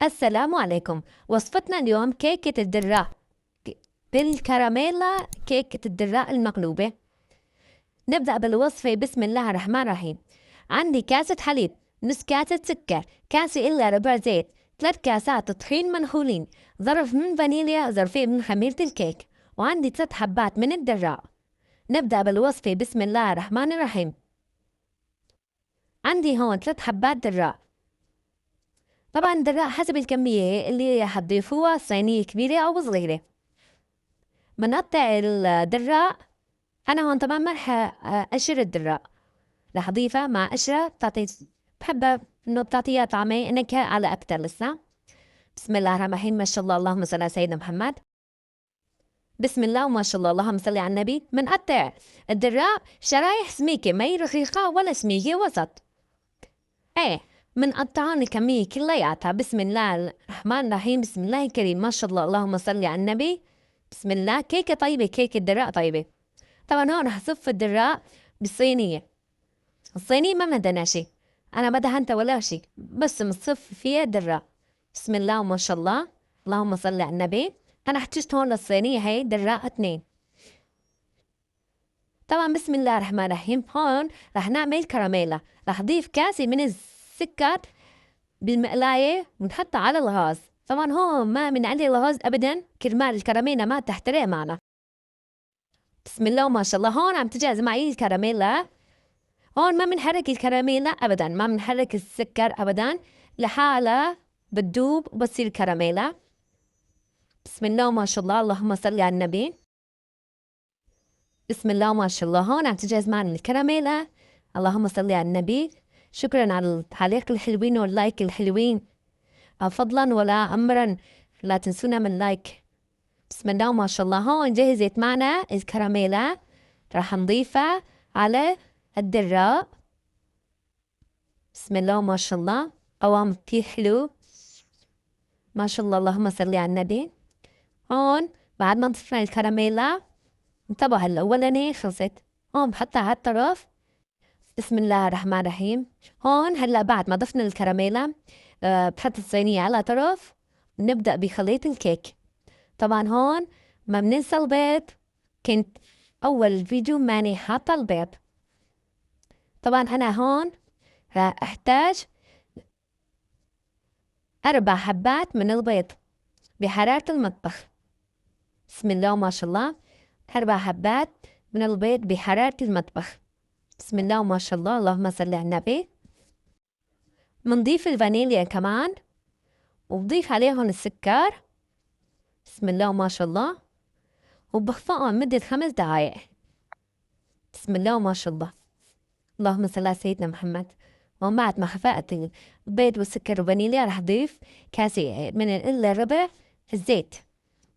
السلام عليكم. وصفتنا اليوم كيكة الدراء بالكراميلا، كيكة الدراء المقلوبة. نبدأ بالوصفة. بسم الله الرحمن الرحيم. عندي كاسة حليب، نص كاسة سكر، كاسة إلا ربع زيت، 3 كاسات طحين منخولين، ظرف من فانيليا، ظرفين من خميرة الكيك، وعندي 3 حبات من الدراء. نبدأ بالوصفة. بسم الله الرحمن الرحيم. عندي هون 3 حبات دراء. طبعا الدراء حسب الكمية اللي حتضيفوها، صينية كبيرة أو صغيرة. منقطع الدراء. أنا هون طبعا ما رح أقشر الدراء، رح أضيفها مع قشرة بتعطي، بحبها إنه بتعطيها طعمة نكهة على أكتر لسه. بسم الله الرحمن الرحيم. ما شاء الله، اللهم صل على سيدنا محمد. بسم الله وما شاء الله، اللهم صل على النبي. منقطع الدراء شرايح سميكة، ما هي رقيقة ولا سميكة، وسط. ايه، منقطعان الكمية كلياتها. بسم الله الرحمن الرحيم. بسم الله الكريم. ما شاء الله، اللهم صل على النبي. بسم الله. كيكة طيبة، كيكة دراء طيبة. طبعا هون رح صف الدراء بالصينية. الصينية ما بدنا شي، أنا ما دهنتها ولا شي، بس مصف فيها دراء. بسم الله وما شاء الله، اللهم صل على النبي. أنا احتجت هون للصينية هي دراء 2. طبعا بسم الله الرحمن الرحيم. هون رح نعمل كراميلا. رح ضيف كاسة من السكر بالمقلاية ونحطها على الغاز. طبعا هون ما بنعلي الغاز أبدا كرمال الكراميلا ما تحترق معنا. بسم الله وما شاء الله. هون عم تجهز معي الكراميلا. هون ما بنحرك الكراميلا أبداً، ما بنحرك السكر أبداً، لحالها بتدوب وبتصير كراميلا. بسم الله ما شاء الله، اللهم صل على النبي. بسم الله ما شاء الله. هون عم تجهز معنا الكراميلا. اللهم صل على النبي. شكراً على التعليق الحلوين واللايك الحلوين. فضلاً ولا أمراً لا تنسونا من لايك. بسم الله ما شاء الله. هون جهزت معنا الكراميلا، راح نضيفها على الدراء. بسم الله ما شاء الله، قوام كتير حلو ما شاء الله، اللهم صل على النبي. هون بعد ما ضفنا الكراميلا، انتبهوا هلا الأولانية خلصت، هون بحطها على الطرف. بسم الله الرحمن الرحيم. هون هلا بعد ما ضفنا الكراميلا، بحط الصينية على طرف ونبدأ بخليط الكيك. طبعا هون ما بننسى البيض، كنت أول فيديو ماني حاطة البيض. طبعا أنا هون راح أحتاج 4 حبات من البيض بحرارة المطبخ. بسم الله وما شاء الله. 4 حبات من البيض بحرارة المطبخ. بسم الله وما شاء الله، اللهم صل على النبي. منضيف الفانيليا كمان، وبضيف عليهم السكر. بسم الله وما شاء الله، وبخفقهم مدة 5 دقايق. بسم الله وما شاء الله، اللهم صل على سيدنا محمد. وبعد ما خفقت البيض والسكر والفانيليا رح ضيف كاسة من إلا ربع الزيت.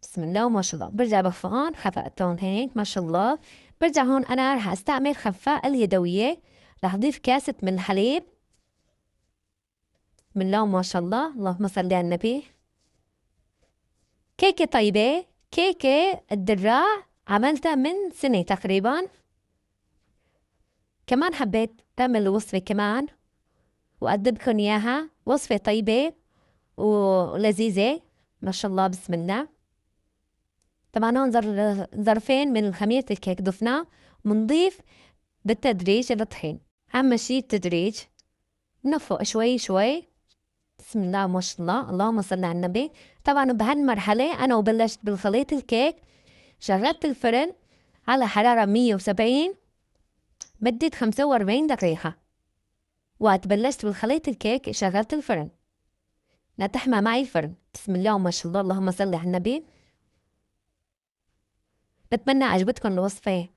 بسم الله وما شاء الله. برجع بخفقان خفقتهم هيك ما شاء الله. برجع هون أنا رح أستعمل خفاقة اليدوية، رح أضيف كاسة من الحليب. بسم الله وما شاء الله، اللهم صل على النبي. كيكة طيبة، كيكة الدراع عملتها من سنة تقريبا. كمان حبيت تعمل وصفة كمان وأقدمكن إياها، وصفة طيبة ولذيذة ما شاء الله. بسم الله. طبعا هون ظرفين من خميرة الكيك ضفناه، منضيف بالتدريج الطحين. أهم شي التدريج، نفق شوي شوي. بسم الله ما شاء الله، اللهم صل على النبي. طبعا بهالمرحلة أنا وبلشت بالخليط الكيك، شغلت الفرن على حرارة 170 مدة 45 دقيقة. وقت بلشت بالخليط الكيك شغلت الفرن لتحمى معي الفرن. بسم الله وما شاء الله، اللهم صل على النبي. بتمنى عجبتكم الوصفة.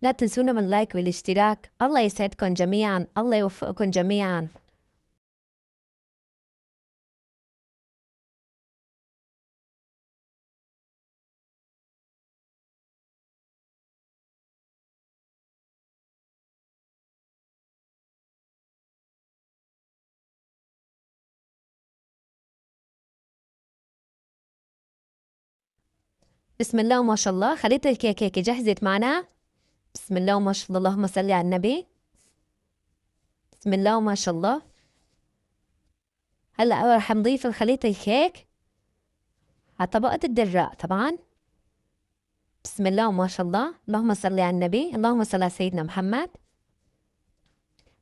لا تنسونا من اللايك والاشتراك. الله يسعدكم جميعا، الله يوفقكم جميعا. بسم الله وما شاء الله. خليط الكيك هيك جهزت معنا. بسم الله وما شاء الله، اللهم صل على النبي. بسم الله وما شاء الله. هلأ رح نضيف الخليط الكيك على طبقة الدراء طبعا. بسم الله وما شاء الله، اللهم صل على النبي، اللهم صل على سيدنا محمد.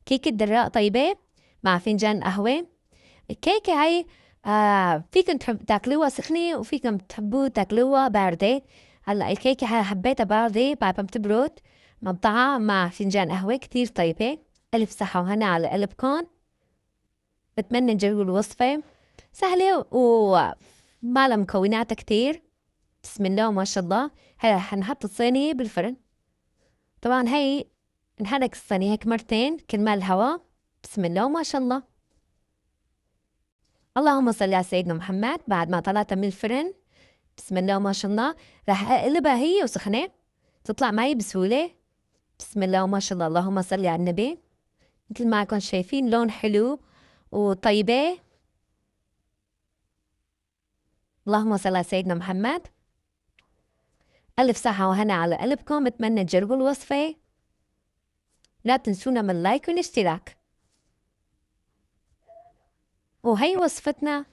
كيكة دراء طيبة مع فنجان قهوة. الكيكة هاي فيكم تاكلوها سخنة وفيكم تحبوا تاكلوها باردة. هلا الكيكة هاي حبيتها باردة بعد ما بتبرد مقطعة مع فنجان قهوة كتير طيبة. ألف صحة وهنا على قلبكن. بتمنى تجربوا الوصفة، سهلة وما لها مكونات كتير. بسم الله وما شاء الله. هلا حنحط الصينية بالفرن. طبعا هي نحرك الصينية هيك مرتين كرمال الهواء. بسم الله وما شاء الله. اللهم صل على سيدنا محمد. بعد ما طلعتها من الفرن بسم الله وما شاء الله راح اقلبها هي وسخنة تطلع معي بسهولة. بسم الله وما شاء الله، اللهم صل على النبي. مثل ما كنتم شايفين لون حلو وطيبة. اللهم صل على سيدنا محمد. ألف صحة وهنا على قلبكم. بتمنى تجربوا الوصفة. لا تنسونا من اللايك والاشتراك. وهي وصفتنا.